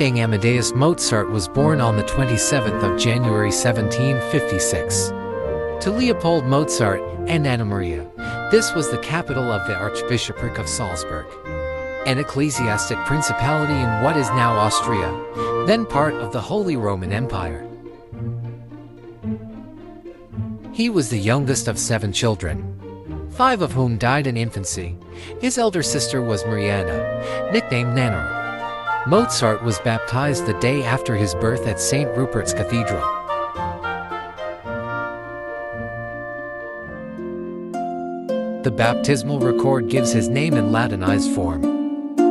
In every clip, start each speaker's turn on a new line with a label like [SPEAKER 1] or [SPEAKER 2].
[SPEAKER 1] Wolfgang Amadeus Mozart was born on the 27th of January 1756 to Leopold Mozart and Anna Maria. This was the capital of the Archbishopric of Salzburg, an ecclesiastic principality in what is now Austria, then part of the Holy Roman Empire. He was the youngest of 7 children, 5 of whom died in infancy. His elder sister was Marianna, nicknamed Nana. Mozart was baptized the day after his birth at St. Rupert's Cathedral. The baptismal record gives his name in Latinized form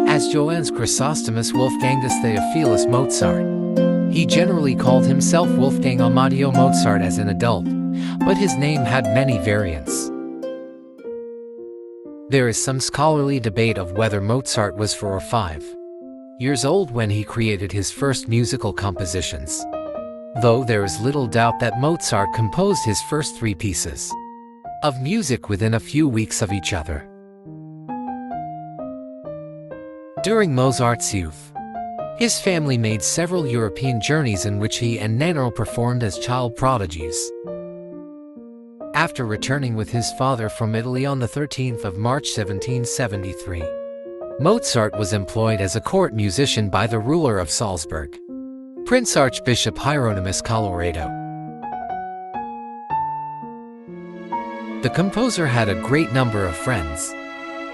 [SPEAKER 1] as Johannes Chrysostomus Wolfgangus Theophilus Mozart. He generally called himself Wolfgang Amadeo Mozart as an adult, but his name had many variants. There is some scholarly debate of whether Mozart was 4 or 5 years old when he created his first musical compositions, though there is little doubt that Mozart composed his first 3 pieces of music within a few weeks of each other. During Mozart's youth, his family made several European journeys in which he and Nannerl performed as child prodigies. After returning with his father from Italy on the 13th of March 1773, Mozart was employed as a court musician by the ruler of Salzburg, Prince Archbishop Hieronymus Colloredo. The composer had a great number of friends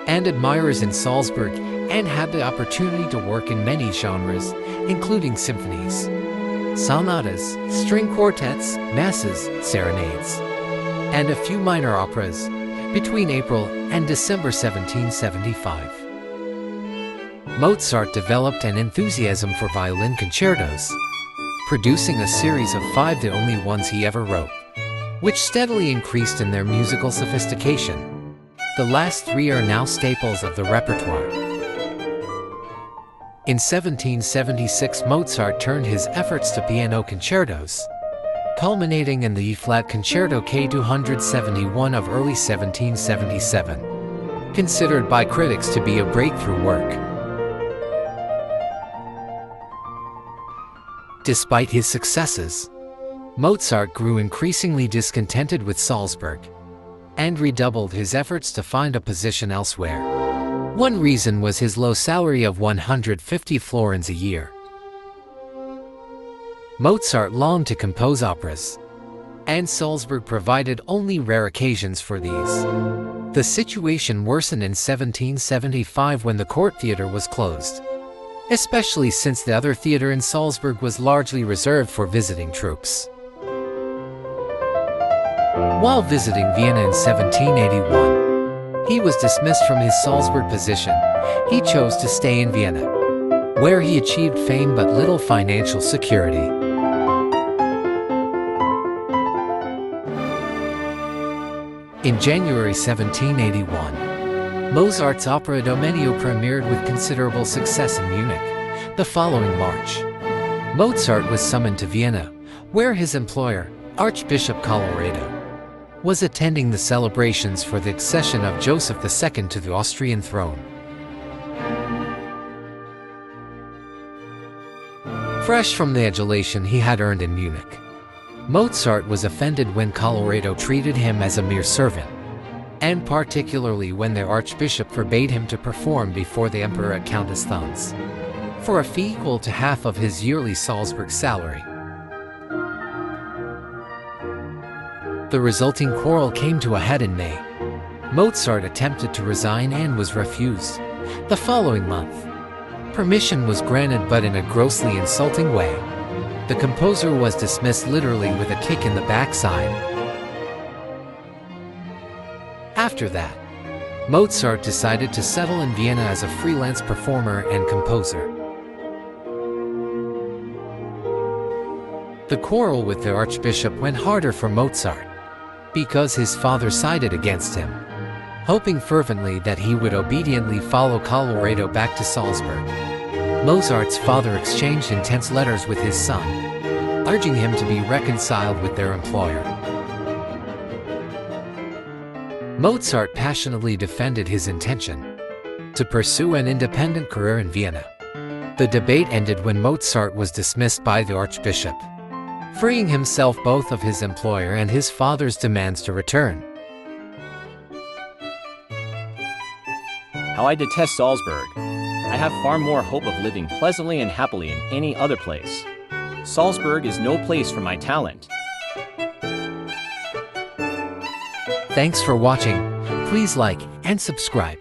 [SPEAKER 1] and admirers in Salzburg and had the opportunity to work in many genres, including symphonies, sonatas, string quartets, masses, serenades, and a few minor operas between April and December 1775. Mozart developed an enthusiasm for violin concertos, producing a series of 5, the only ones he ever wrote, which steadily increased in their musical sophistication. The last 3 are now staples of the repertoire. In 1776, Mozart turned his efforts to piano concertos, culminating in the E-flat Concerto K271 of early 1777, considered by critics to be a breakthrough work. Despite his successes, Mozart grew increasingly discontented with Salzburg and redoubled his efforts to find a position elsewhere. One reason was his low salary of 150 florins a year. Mozart longed to compose operas, and Salzburg provided only rare occasions for these. The situation worsened in 1775 when the court theater was closed, especially since the other theater in Salzburg was largely reserved for visiting troops. While visiting Vienna in 1781, he was dismissed from his Salzburg position. He chose to stay in Vienna, where he achieved fame but little financial security. In January 1781, Mozart's opera Domenio premiered with considerable success in Munich. The following March, Mozart was summoned to Vienna, where his employer, Archbishop Colloredo, was attending the celebrations for the accession of Joseph II to the Austrian throne. Fresh from the adulation he had earned in Munich, Mozart was offended when Colloredo treated him as a mere servant, and particularly when the Archbishop forbade him to perform before the Emperor at Countess Thun's for a fee equal to half of his yearly Salzburg salary. The resulting quarrel came to a head in May. Mozart attempted to resign and was refused. The following month, permission was granted, but in a grossly insulting way. The composer was dismissed literally with a kick in the backside. After that, Mozart decided to settle in Vienna as a freelance performer and composer. The quarrel with the Archbishop went harder for Mozart because his father sided against him, hoping fervently that he would obediently follow Colloredo back to Salzburg. Mozart's father exchanged intense letters with his son, urging him to be reconciled with their employer. Mozart passionately defended his intention to pursue an independent career in Vienna. The debate ended when Mozart was dismissed by the archbishop, freeing himself both of his employer and his father's demands to return.
[SPEAKER 2] How I detest Salzburg. I have far more hope of living pleasantly and happily in any other place. Salzburg is no place for my talent.
[SPEAKER 1] Thanks for watching. Please like and subscribe.